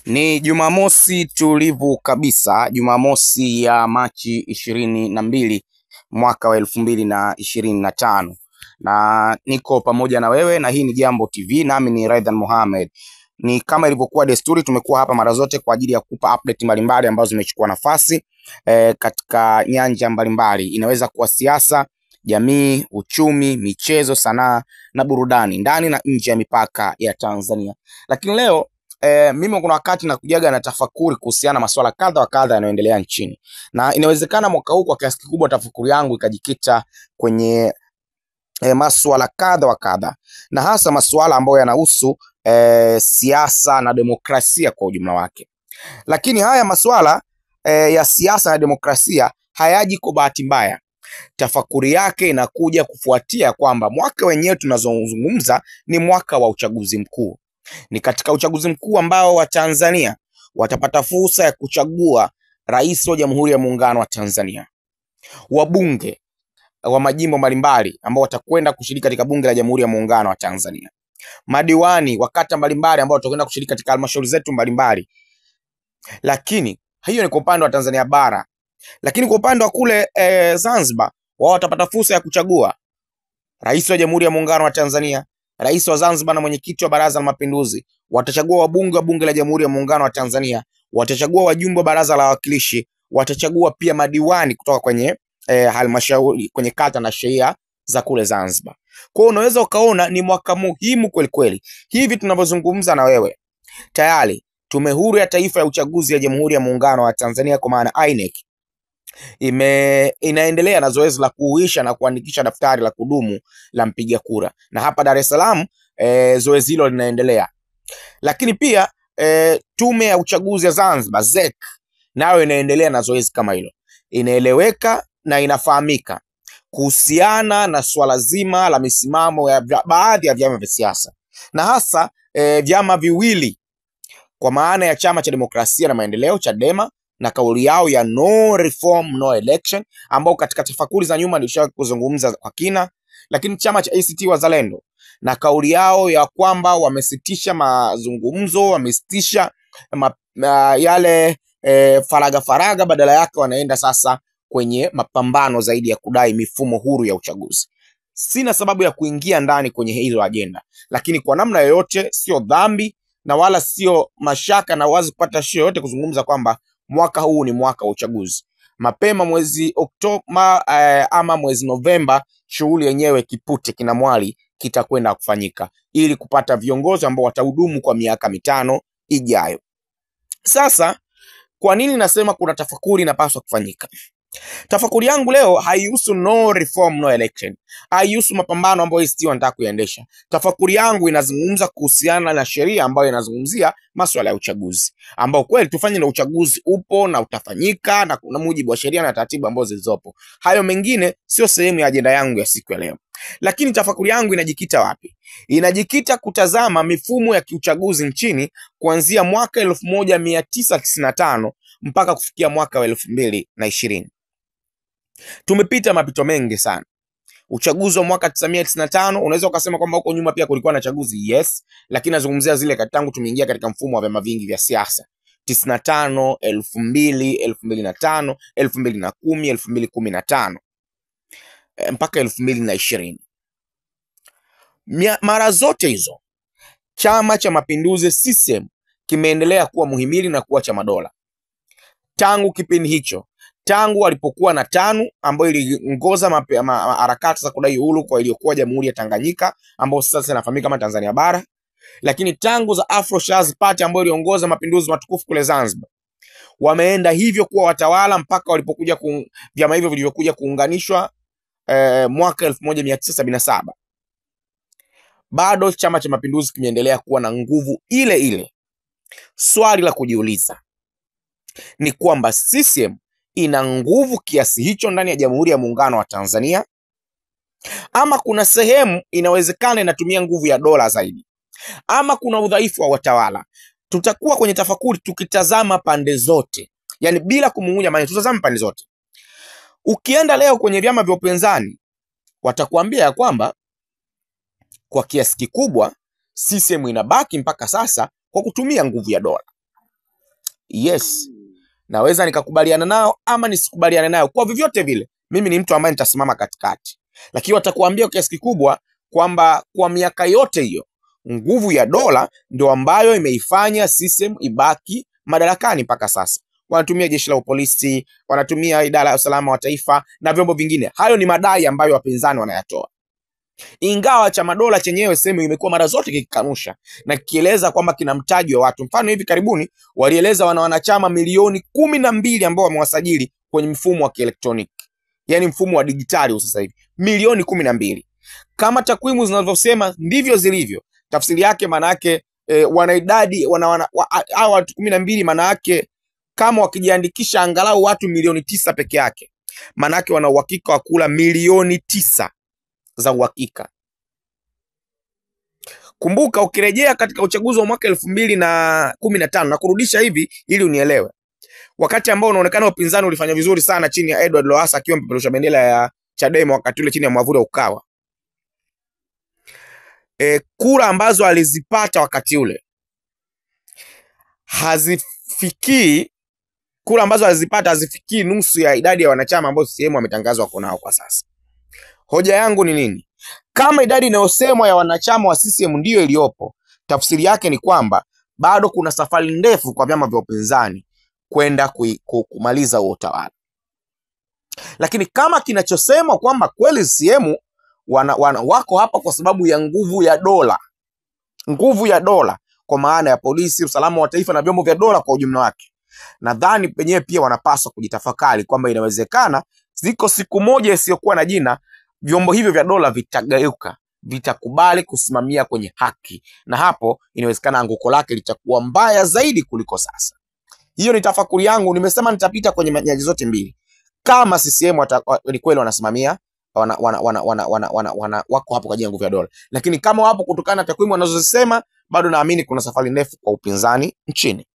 Ni Jumamosi tulivu kabisa, Jumamosi ya Machi 22 mwaka wa 2025, na niko pamoja na wewe, na hii ni Jambo TV, nami ni Raidhan Mohamed. Ni kama ilivyokuwa desturi, tumekuwa hapa mara zote kwa ajili ya kukupa update mbalimbali ambazo zimechukua nafasi katika nyanja mbalimbali. Inaweza kuwa siasa, jamii, uchumi, michezo, sanaa na burudani ndani na nje ya mipaka ya Tanzania. Lakini leo mimi kuna wakati nakujaga na tafakuri kuhusiana na masuala kadha wa kadha yanayoendelea nchini, na inawezekana mwaka huu kwa kiasi kikubwa tafakuri yangu ikajikita kwenye masuala kadha wa kadha, na hasa masuala ambayo yanahusu siasa na demokrasia kwa ujumla wake. Lakini haya masuala ya siasa na demokrasia hayaji kwa bahati mbaya. Tafakuri yake inakuja kufuatia kwamba mwaka wenyewe tunazozungumza ni mwaka wa uchaguzi mkuu. Ni katika uchaguzi mkuu ambao Watanzania watapata fursa ya kuchagua rais wa Jamhuri ya Muungano wa Tanzania, wabunge wa majimbo mbalimbali ambao watakwenda kushiriki katika bunge la Jamhuri ya Muungano wa Tanzania, madiwani wa kata mbalimbali ambao watakwenda kushiriki katika halmashauri zetu mbalimbali. Lakini hiyo ni kwa upande wa Tanzania bara. Lakini kwa upande wa kule Zanzibar, wao watapata fursa ya kuchagua rais wa Jamhuri ya Muungano wa Tanzania, rais wa Zanzibar na mwenyekiti wa Baraza la Mapinduzi. Watachagua wabunge wa bunge la Jamhuri ya Muungano wa Tanzania, watachagua wajumbe wa Baraza la Wawakilishi, watachagua pia madiwani kutoka kwenye halmashauri, kwenye kata na shehia za kule Zanzibar. Kwa hiyo unaweza ukaona ni mwaka muhimu kweli kweli. Hivi tunavyozungumza na wewe, tayari Tume Huru ya Taifa ya Uchaguzi ya Jamhuri ya Muungano wa Tanzania kwa maana INEC inaendelea na zoezi la kuhuisha na kuandikisha daftari la kudumu la mpiga kura, na hapa Dar es Salaam zoezi hilo linaendelea. Lakini pia Tume ya Uchaguzi ya Zanzibar ZEC nayo inaendelea na zoezi kama hilo. Inaeleweka na inafahamika kuhusiana na swala zima la misimamo ya baadhi ya vyama vya siasa, na hasa vyama viwili kwa maana ya Chama cha Demokrasia na Maendeleo Chadema na kauli yao ya no reform no election, ambao katika tafakuri za nyuma nilishawahi kuzungumza kwa kina. Lakini chama cha ACT Wazalendo na kauli yao ya kwamba wamesitisha mazungumzo, wamesitisha yale faraga, badala yake wanaenda sasa kwenye mapambano zaidi ya kudai mifumo huru ya uchaguzi. Sina sababu ya kuingia ndani kwenye hilo agenda, lakini kwa namna yoyote sio dhambi na wala sio mashaka na wazi kupata shida yote kuzungumza kwamba mwaka huu ni mwaka wa uchaguzi. Mapema mwezi Oktoba ama mwezi Novemba, shughuli yenyewe kipute kinamwali kitakwenda kufanyika ili kupata viongozi ambao watahudumu kwa miaka 5 ijayo. Sasa kwa nini nasema kuna tafakuri inapaswa kufanyika? Tafakuri yangu leo haihusu no reform no election, haihusu mapambano ambayo ACT wanataka kuyaendesha. Tafakuri yangu inazungumza kuhusiana na sheria ambayo inazungumzia masuala ya uchaguzi, ambao kweli tufanye na uchaguzi upo na utafanyika na kuna mujibu wa sheria na taratibu ambazo zilizopo. Hayo mengine sio sehemu ya ajenda yangu ya siku ya leo. Lakini tafakuri yangu inajikita wapi? Inajikita kutazama mifumo ya kiuchaguzi nchini kuanzia mwaka 1995 mpaka kufikia mwaka wa 2020. Tumepita mapito mengi sana. Uchaguzi wa mwaka 1995 unaweza ukasema kwamba huko nyuma pia kulikuwa na chaguzi, yes, lakini nazungumzia zile tangu tumeingia katika mfumo wa vyama vingi vya siasa. 95, 2000, 2005, 2010, 2015 mpaka 2020. Mara zote hizo Chama cha Mapinduzi CCM kimeendelea kuwa muhimili na kuwa chama dola. Tangu kipindi hicho, tangu walipokuwa na TANU ambayo iliongoza harakati za kudai uhuru kwa iliyokuwa Jamhuri ya Tanganyika ambayo sasa inafahamika kama Tanzania bara, lakini tangu za Afro Shirazi Party ambayo iliongoza mapinduzi matukufu kule Zanzibar, wameenda hivyo kuwa watawala mpaka walipokuja vyama hivyo vilivyokuja kuunganishwa mwaka 1977. Bado Chama cha Mapinduzi kimeendelea kuwa na nguvu ile ile. Swali la kujiuliza ni kwamba CCM ina nguvu kiasi hicho ndani ya Jamhuri ya Muungano wa Tanzania, ama kuna sehemu inawezekana inatumia nguvu ya dola zaidi, ama kuna udhaifu wa watawala? Tutakuwa kwenye tafakuri tukitazama pande zote, yani bila kumung'unya maneno, tutazame pande zote. Ukienda leo kwenye vyama vya upinzani watakuambia ya kwamba kwa kiasi kikubwa CCM inabaki mpaka sasa kwa kutumia nguvu ya dola. Yes, naweza nikakubaliana nao ama nisikubaliane nao. Kwa vyovyote vile, mimi ni mtu ambaye nitasimama katikati. Lakini watakuambia kiasi kikubwa kwamba kwa miaka yote hiyo nguvu ya dola ndio ambayo imeifanya CCM ibaki madarakani mpaka sasa. Wanatumia jeshi la polisi, wanatumia idara ya usalama wa taifa na vyombo vingine. Hayo ni madai ambayo wapinzani wanayatoa, ingawa chama dola chenyewe sehemu imekuwa mara zote kikikanusha na kikieleza kwamba kina mtaji wa watu. Mfano, hivi karibuni walieleza wanachama milioni 12 ambao wamewasajili kwenye mfumo wa kielektroniki, yani mfumo wa digitali. Sasa hivi milioni 12, kama takwimu zinavyosema ndivyo zilivyo. Tafsiri yake maana yake wana idadi hao watu 12, maana yake kama wakijiandikisha angalau watu milioni 9 peke yake, maana yake wana uhakika wa kula milioni 9 za uhakika. Kumbuka, ukirejea katika uchaguzi wa mwaka 2015 na kurudisha hivi ili unielewe, wakati ambao unaonekana upinzani ulifanya vizuri sana chini ya Edward Lowassa akiwa mpeperusha bendera ya Chadema wakati ule chini ya mwavuli wa Ukawa, kura ambazo alizipata wakati ule hazifikii nusu ya idadi ya wanachama ambao CCM wametangazwa wako nao kwa sasa. Hoja yangu ni nini? Kama idadi inayosemwa ya wanachama wa CCM ndiyo iliyopo, tafsiri yake ni kwamba bado kuna safari ndefu kwa vyama vya upinzani kwenda kumaliza huo utawala. Lakini kama kinachosemwa kwamba kweli CCM wako hapa kwa sababu ya nguvu ya dola kwa maana ya polisi, usalama wa taifa na vyombo vya dola kwa ujumla wake, nadhani penyewe pia wanapaswa kujitafakari kwamba inawezekana ziko siku moja isiyokuwa na jina vyombo hivyo vya dola vitageuka, vitakubali kusimamia kwenye haki, na hapo inawezekana anguko lake litakuwa mbaya zaidi kuliko sasa. Hiyo ni tafakuri yangu. Nimesema nitapita kwenye nyanja zote mbili. Kama CCM ni kweli wanasimamia wako hapo kwa ajili ya nguvu ya dola, lakini kama wapo kutokana na takwimu wanazozisema, bado naamini kuna safari ndefu kwa upinzani nchini.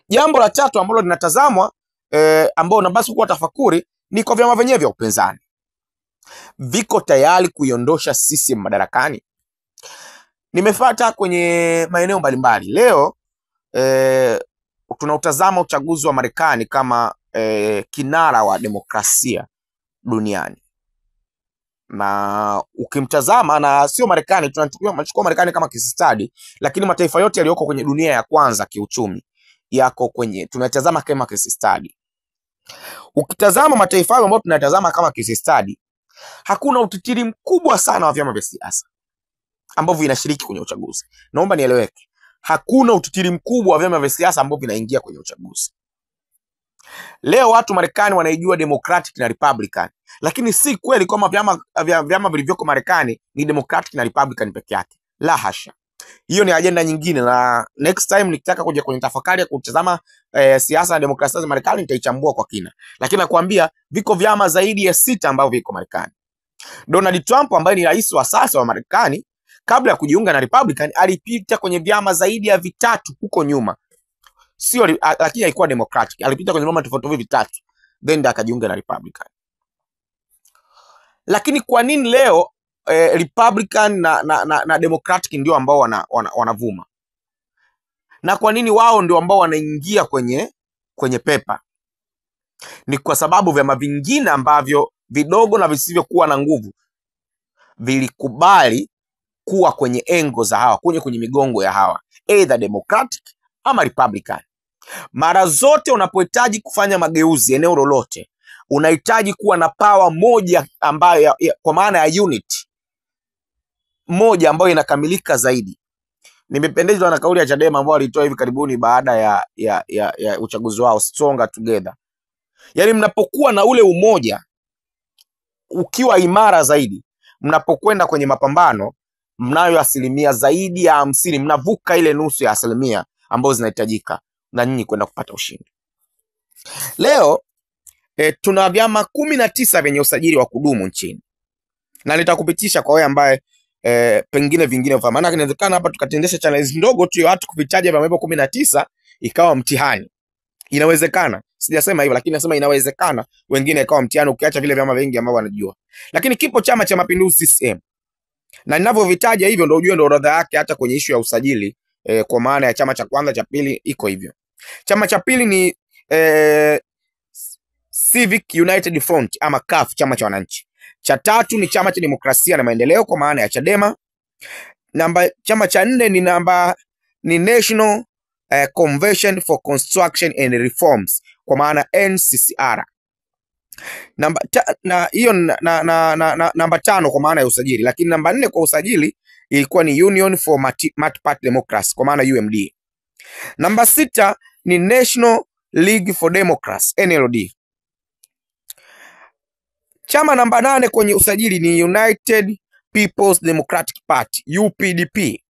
Jambo la tatu ambalo linatazamwa ambao unabasi kuwa tafakuri ni kwa vyama vyenyewe vya upinzani. Viko tayari kuiondosha CCM madarakani? Nimefuata kwenye maeneo mbalimbali. Leo tunautazama uchaguzi wa Marekani kama kinara wa demokrasia duniani. Na ukimtazama, na sio Marekani, tunachukua Marekani kama case study, lakini mataifa yote yaliyoko kwenye dunia ya kwanza kiuchumi yako tunatazama kama case study. Ukitazama mataifa hayo ambayo tunatazama kama case study, hakuna utitiri mkubwa sana wa vyama vya siasa ambavyo vinashiriki kwenye uchaguzi. Naomba nieleweke, hakuna utitiri mkubwa wa vyama vya siasa ambavyo vinaingia kwenye uchaguzi. Leo watu Marekani wanaijua Democratic na Republican, lakini si kweli kwamba vyama vilivyoko Marekani ni Democratic na Republican peke yake. La hasha. Hiyo ni agenda nyingine, na next time nikitaka kuja kwenye tafakari ya kutazama siasa na demokrasia za Marekani nitaichambua kwa kina. Lakini nakwambia viko vyama zaidi ya 6 ambavyo viko Marekani. Donald Trump ambaye ni rais wa sasa wa Marekani, kabla ya kujiunga na Republican alipita kwenye vyama zaidi ya 3 huko nyuma. Sio, lakini haikuwa Democratic. Alipita kwenye vyama tofauti 3 then akajiunga na Republican. Lakini kwa nini leo Republican na Democratic ndio ambao wanavuma? Na kwa nini wao ndio ambao wanaingia kwenye pepa? Ni kwa sababu vyama vingine ambavyo vidogo na visivyokuwa na nguvu vilikubali kuwa kwenye engo za hawa, kwenye migongo ya hawa, either Democratic ama Republican. Mara zote unapohitaji kufanya mageuzi eneo lolote, unahitaji kuwa na power moja ambayo kwa maana ya unit moja ambayo inakamilika zaidi. Nimependezwa na kauli ya Chadema ambao walitoa hivi karibuni baada ya uchaguzi wao, Stronger Together. Yaani mnapokuwa na ule umoja ukiwa imara zaidi, mnapokwenda kwenye mapambano mnayo asilimia zaidi ya 50, mnavuka ile nusu ya asilimia ambazo zinahitajika na nyinyi kwenda kupata ushindi. Leo tuna vyama 19 vyenye usajili wa kudumu nchini. Na nitakupitisha kwa wewe ambaye pengine vingine kwa maana inawezekana hapa tukatendesha channels ndogo tu ya watu kupitaje vyama 19 ikawa mtihani. Inawezekana. Sijasema hivyo, lakini nasema inawezekana wengine ikawa mtihani ukiacha vile vyama vingi ambavyo wanajua. Lakini kipo Chama cha Mapinduzi CCM. Na ninavyovitaja hivyo ndio ujue ndio orodha yake hata kwenye issue ya usajili kwa maana ya chama cha kwanza cha pili iko hivyo. Chama cha pili ni Civic United Front ama CUF, chama cha wananchi. Cha tatu ni chama cha demokrasia na maendeleo kwa maana ya Chadema. Chama cha nne ni National Convention for Construction and Reforms kwa maana NCCR. Namba tano kwa maana ya usajili, lakini namba 4 kwa usajili ilikuwa ni Union for Multi-Party Democracy kwa maana UMD. Namba 6 ni National League for Democracy NLD. Chama namba 8 kwenye usajili ni United People's Democratic Party UPDP.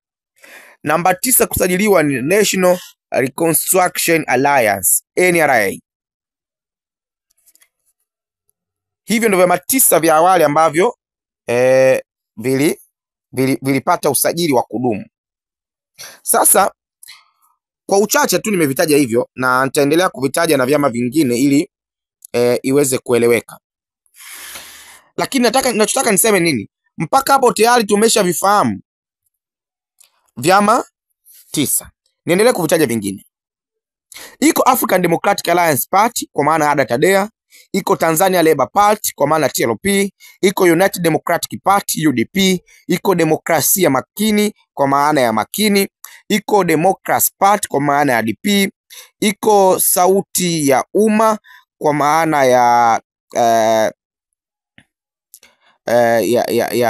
Namba 9 kusajiliwa ni National Reconstruction Alliance NRA. Hivyo ndio vyama 9 vya awali ambavyo vilipata usajili wa kudumu. Sasa kwa uchache tu nimevitaja hivyo, na nitaendelea kuvitaja na vyama vingine ili iweze kueleweka. Lakini ninachotaka niseme nini? Mpaka hapo tayari tumeshavifahamu vyama 9. Niendelee kuvitaja vingine. Iko African Democratic Alliance Party kwa maana ADA TADEA, iko Tanzania Labour Party kwa maana TLP, iko United Democratic Party UDP, iko Demokrasia Makini kwa maana ya Makini, iko Democracy Party kwa maana ya DP, iko Sauti ya Umma kwa maana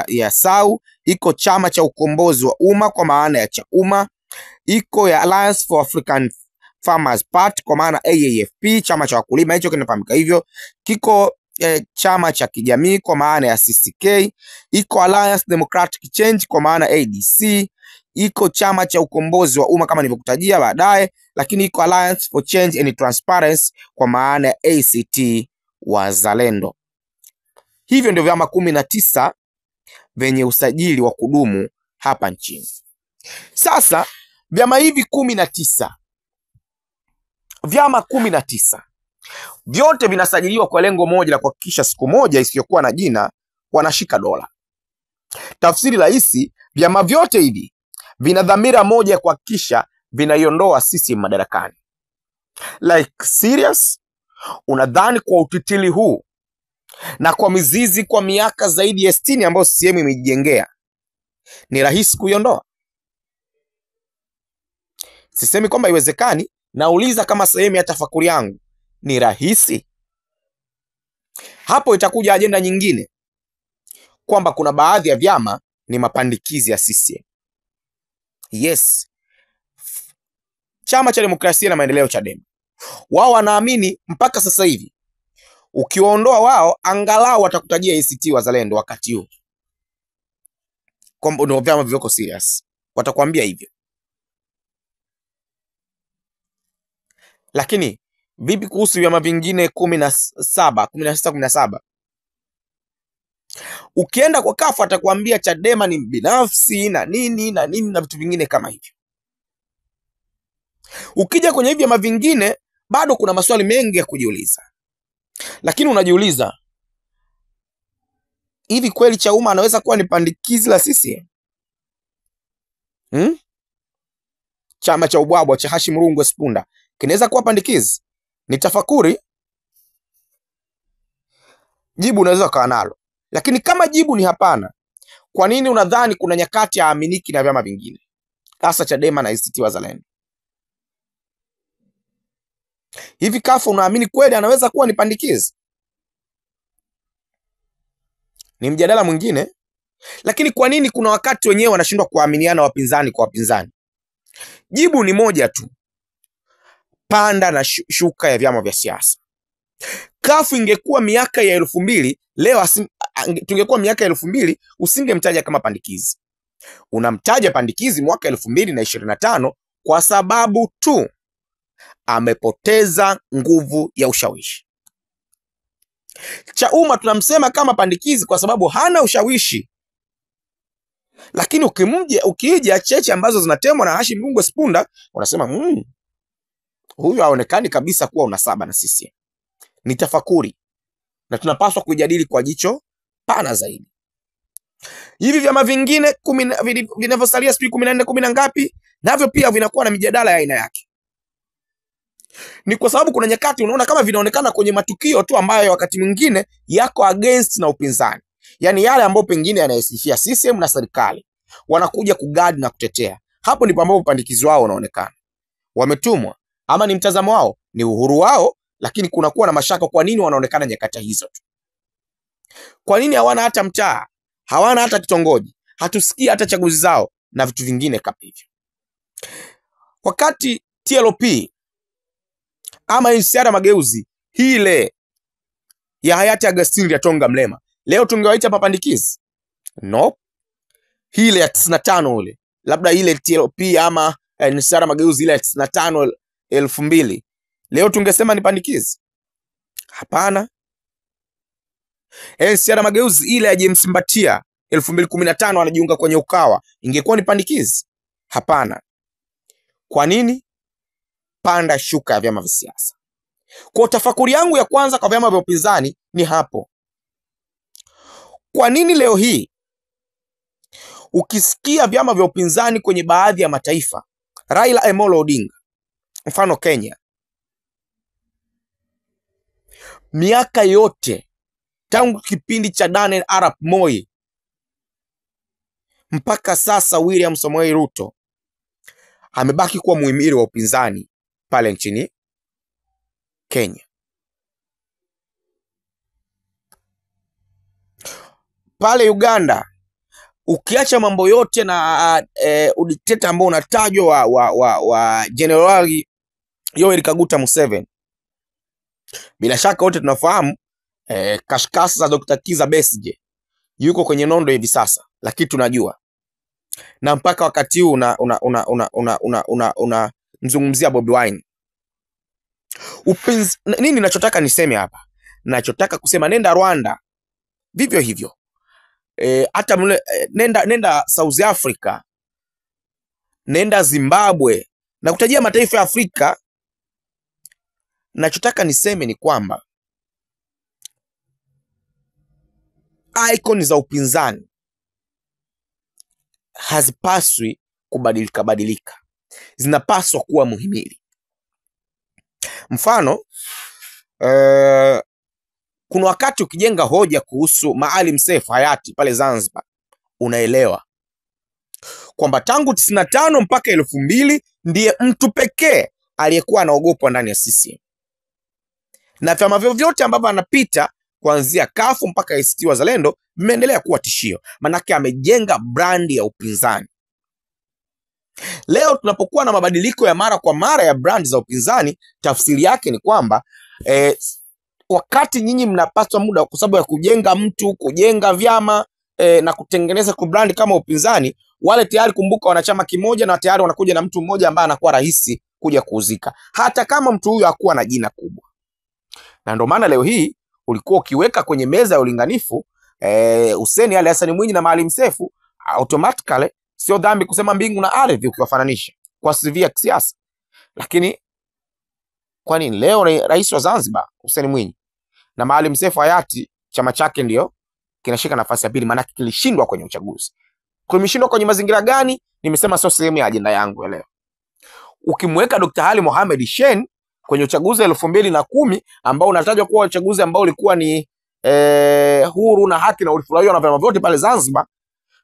ya SAU, iko Chama cha Ukombozi wa Umma kwa maana ya CHAUMMA, iko ya Alliance for African Farmers Party kwa maana AAFP, chama cha wakulima, hicho kinafahamika hivyo. Kiko chama cha kijamii kwa maana ya CCK, iko Alliance Democratic Change kwa maana ADC, iko Chama cha Ukombozi wa Umma kama nilivyokutajia baadaye, lakini iko Alliance for Change and Transparency kwa maana ya ACT Wazalendo. Hivyo ndio vyama 19 venye usajili wa kudumu hapa nchini. Sasa vyama hivi 19, vyama 19 vyote vinasajiliwa kwa lengo moja la kuhakikisha siku moja isiyokuwa na jina wanashika dola. Tafsiri rahisi, vyama vyote hivi vina dhamira moja ya kuhakikisha vinaiondoa CCM madarakani. Like serious? Unadhani kwa utitili huu na kwa mizizi kwa miaka zaidi ya 60 ambayo CCM imejengea ni rahisi kuiondoa? Sisemi kwamba iwezekani, nauliza kama sehemu ya tafakuri yangu, ni rahisi? Hapo itakuja ajenda nyingine kwamba kuna baadhi ya vyama ni mapandikizi ya CCM. Yes. Chama cha Demokrasia na Maendeleo Chadema, wao wanaamini mpaka sasa hivi ukiwaondoa wao angalau watakutajia ACT Wazalendo wakati huu kwamba ndio vyama viko serious, watakwambia hivyo. Lakini vipi kuhusu vyama vingine 16, 17? Ukienda kwa CUF atakwambia Chadema ni binafsi na nini na nini na vitu vingine kama hivyo. Ukija kwenye hivi vyama vingine bado kuna maswali mengi ya kujiuliza. Lakini unajiuliza, hivi kweli CHAUMMA anaweza kuwa ni pandikizi la CCM? Chama cha ubwabwa cha Hashim Rungwe Spunda kinaweza kuwa pandikizi? Ni tafakuri. Jibu unaweza kuwa nalo. Lakini kama jibu ni hapana, kwa nini unadhani kuna nyakati haaminiki na vyama vingine, hasa Chadema na ACT Wazalendo? Hivi CUF unaamini kweli anaweza kuwa ni pandikizi? Ni mjadala mwingine. Lakini kwa nini kuna wakati wenyewe wanashindwa kuaminiana wapinzani kwa wapinzani? Jibu ni moja tu, panda na shuka ya vyama vya siasa. CUF ingekuwa miaka ya 2000, leo tungekuwa miaka ya 2000, usingemtaja kama pandikizi. Unamtaja pandikizi mwaka 2025 kwa sababu tu amepoteza nguvu ya ushawishi. CHAUMMA tunamsema kama pandikizi kwa sababu hana ushawishi. Lakini ukija cheche ambazo zinatemwa na Hashim Rungwe Spunda, unasema huyu haonekani kabisa kuwa unasaba na CCM. Ni tafakuri na tunapaswa kujadili kwa jicho pana zaidi. Hivi vyama vingine vinavyosalia 14 10 ngapi, navyo pia vinakuwa na mijadala ya aina yake. Ni kwa sababu kuna nyakati unaona kama vinaonekana kwenye matukio tu ambayo wakati mwingine yako against na upinzani, yani yale ambayo pengine yanayesifia CCM na serikali, wanakuja kugadi na kutetea. Hapo ndipo ambapo upandikizi wao unaonekana. Wametumwa ama ni mtazamo wao, ni uhuru wao, lakini kunakuwa na mashaka. Kwa nini wanaonekana nyakati hizo tu? Kwa nini hawana hata mtaa, hawana hata kitongoji, hatusikii hata chaguzi zao na vitu vingine kama hivyo? Wakati TLP ama NCCR Mageuzi hile ya hayati Augustine Lyatonga Mrema, leo tungewaita mapandikizi? No. Hile ya 95 ule, labda ile TLP ama NCCR Mageuzi ile ya 95 2000, leo tungesema ni pandikizi? Hapana. NCCR Mageuzi ile ya James Mbatia 2015 anajiunga kwenye Ukawa, ingekuwa ni pandikizi? Hapana. Kwa nini? Panda shuka ya vyama vya siasa. Kwa tafakuri yangu ya kwanza kwa vyama vya upinzani ni hapo. Kwa nini leo hii ukisikia vyama vya upinzani kwenye baadhi ya mataifa, Raila Amolo Odinga mfano Kenya, miaka yote tangu kipindi cha Daniel Arap Moi mpaka sasa William Samoei Ruto amebaki kuwa muhimili wa upinzani pale nchini Kenya. Pale Uganda, ukiacha mambo yote na udikteta ambao unatajwa wa Generali Yoweri Kaguta Museveni, bila shaka wote tunafahamu kashkasa za Dr. Kizza Besigye yuko kwenye nondo hivi sasa, lakini tunajua na mpaka wakati huu mzungumzia Bobi Wine. Nini ninachotaka niseme hapa? Ninachotaka kusema nenda Rwanda vivyo hivyo, hata nenda South Africa, nenda Zimbabwe na kutajia mataifa ya Afrika. Ninachotaka niseme ni kwamba icon za upinzani hazipaswi kubadilika, zinapaswa kuwa muhimili. Mfano, kuna wakati ukijenga hoja kuhusu Maalim Seif hayati pale Zanzibar, unaelewa kwamba tangu 95 mpaka 2000 ndiye mtu pekee aliyekuwa anaogopwa ndani ya CCM, na vyama vyote ambavyo anapita kuanzia kafu mpaka ACT Wazalendo vimeendelea kuwa tishio, manake amejenga brandi ya upinzani. Leo tunapokuwa na mabadiliko ya mara kwa mara ya brandi za upinzani, tafsiri yake ni kwamba wakati nyinyi mnapaswa muda kwa sababu ya kujenga mtu, kujenga vyama na kutengeneza kubrandi kama upinzani, wale tayari kumbuka wanachama kimoja na tayari wanakuja na mtu mmoja ambaye anakuwa rahisi kuja kuuzika, hata kama mtu huyo hakuwa na jina kubwa. Na ndio maana leo hii ulikuwa ukiweka kwenye meza ya ulinganifu Hussein Ali Hassan Mwinyi na Maalim Seif, automatically sio dhambi kusema mbingu na ardhi ukiwafananisha kwa CV ya kisiasa. Lakini kwa nini leo rais wa Zanzibar Hussein Mwinyi na Maalim Seif hayati chama chake ndio kinashika nafasi ya pili? Maana kilishindwa kwenye uchaguzi. Kimeshindwa kwenye mazingira gani? Nimesema sio sehemu ya ajenda yangu ya leo. Ukimweka Dr. Ali Mohamed Shein kwenye uchaguzi wa 2010 ambao unatajwa kuwa uchaguzi ambao ulikuwa ni huru na haki na ulifurahiwa na vyama vyote pale Zanzibar,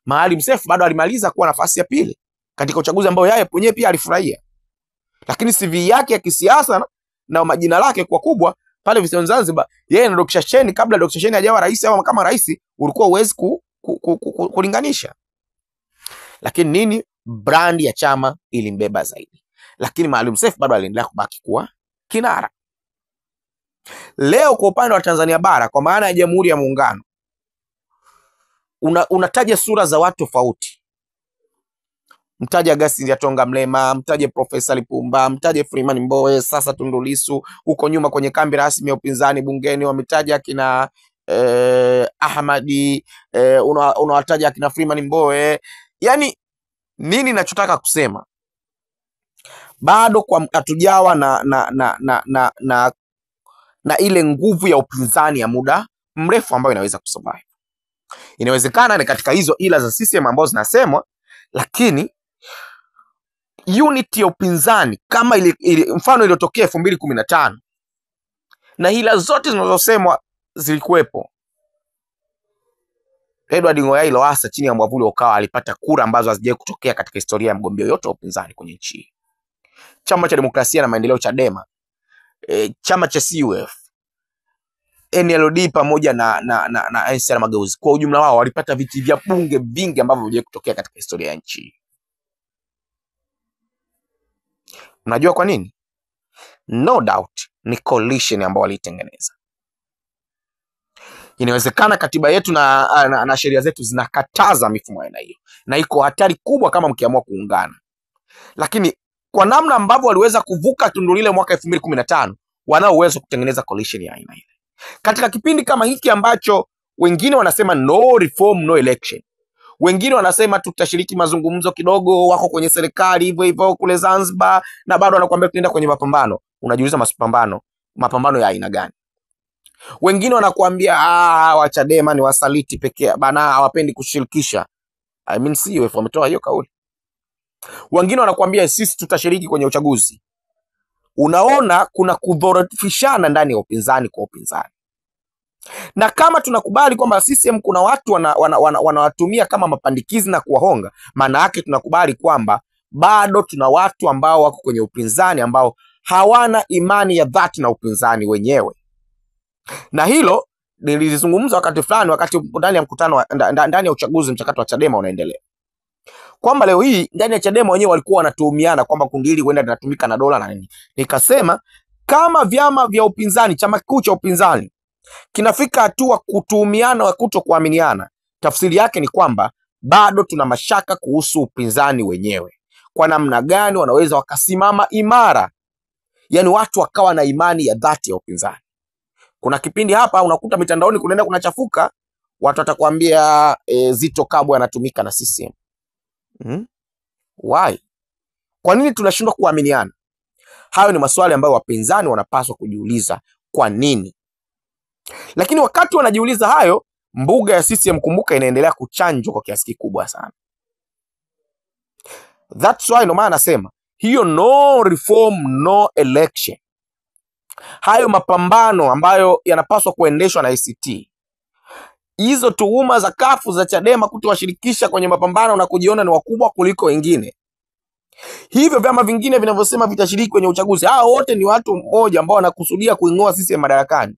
Maalim Seif bado alimaliza kuwa nafasi ya pili katika uchaguzi ambao yeye mwenyewe pia alifurahia. Lakini CV yake ya kisiasa na majina lake kwa kubwa pale visiwani Zanzibar, yeye na Dr. Shein, kabla Dr. Shein hajawa rais au kama rais, ulikuwa uwezi kulinganisha. Lakini nini? Brand ya chama ilimbeba zaidi. Lakini Maalim Seif bado aliendelea kubaki kuwa kinara. Leo kwa upande wa Tanzania bara, kwa maana ya Jamhuri ya Muungano, unataja sura za watu tofauti. Mtaje Augustine Lyatonga Mrema, mtaje Profesa Lipumba, mtaje Freeman Mbowe, sasa Tundu Lissu. Huko nyuma kwenye kambi rasmi ya upinzani bungeni wametaja kina Ahmadi, unawataja kina Freeman Mbowe. Yani nini ninachotaka kusema? Bado kwa hatujawa na ile nguvu ya upinzani ya muda mrefu ambayo inaweza kusurvive. Inawezekana ni katika hizo ila za CCM ambazo zinasemwa, lakini unity ya upinzani kama mfano iliyotokea 2015 na hila zote zinazosemwa zilikuwepo, Edward Ngoyai Lowassa chini ya mwavuli wa Ukawa alipata kura ambazo hazijawahi kutokea katika historia ya mgombea yote wa upinzani kwenye nchi. Chama cha Demokrasia na Maendeleo Chadema, chama cha CUF, NLD pamoja na NCCR Mageuzi kwa ujumla wao walipata viti vya bunge vingi ambavyo havijawahi kutokea katika historia ya nchi. Unajua kwa nini? No doubt ni coalition ambao walitengeneza. Inawezekana katiba yetu na sheria zetu zinakataza mifumo ya aina hiyo, na iko hatari kubwa kama mkiamua kuungana. Lakini kwa namna ambavyo waliweza kuvuka tundu lile mwaka 2015, wanao uwezo kutengeneza coalition ya aina ile. Katika kipindi kama hiki ambacho wengine wanasema no reform no election, wengine wanasema tutashiriki mazungumzo kidogo, wako kwenye serikali hivyo hivyo kule Zanzibar, na bado wanakuambia tunaenda kwenye mapambano. Unajiuliza mapambano ya aina gani? Wengine wanakuambia wa Chadema ni wasaliti pekee bana, hawapendi kushirikisha. I mean CUF wametoa hiyo kauli. Wengine wanakuambia sisi tutashiriki kwenye uchaguzi. Unaona kuna kudhoofishana ndani ya upinzani kwa upinzani. Na kama tunakubali kwamba CCM kuna watu wanawatumia kama mapandikizi na kuwahonga, maana yake tunakubali kwamba bado tuna watu ambao wako kwenye upinzani ambao hawana imani ya dhati na upinzani wenyewe. Na hilo nilizungumza wakati fulani, wakati ndani ya mkutano ndani ya uchaguzi mchakato wa Chadema unaendelea, kwamba leo hii ndani ya Chadema wenyewe walikuwa wanatuhumiana kwamba kundi hili huenda linatumika na dola na nini. Nikasema kama vyama vya upinzani, chama kikuu cha upinzani kinafika hatua kutuhumiana wa kutokuaminiana, tafsiri yake ni kwamba bado tuna mashaka kuhusu upinzani wenyewe, kwa namna gani wanaweza wakasimama imara, yani watu wakawa na imani ya dhati ya upinzani. Kuna kipindi hapa unakuta mitandaoni kunaenda kunachafuka, watu watakwambia Zitto Kabwe anatumika na CCM. Why? Kwa nini tunashindwa kuaminiana? Hayo ni maswali ambayo wapinzani wanapaswa kujiuliza kwa nini. Lakini wakati wanajiuliza hayo, mbuga ya CCM kumbuka inaendelea kuchanjwa kwa kiasi kikubwa sana. That's why no maana nasema hiyo no reform no election, hayo mapambano ambayo yanapaswa kuendeshwa na ACT, hizo tuhuma za kafu za Chadema kutowashirikisha kwenye mapambano na kujiona ni wakubwa kuliko wengine, hivyo vyama vingine vinavyosema vitashiriki kwenye uchaguzi, hao wote ni watu mmoja ambao wanakusudia kuingoa CCM madarakani.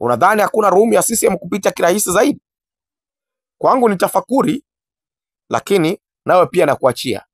Unadhani hakuna room ya CCM kupita kirahisi zaidi? Kwangu ni tafakuri, lakini nawe pia nakuachia.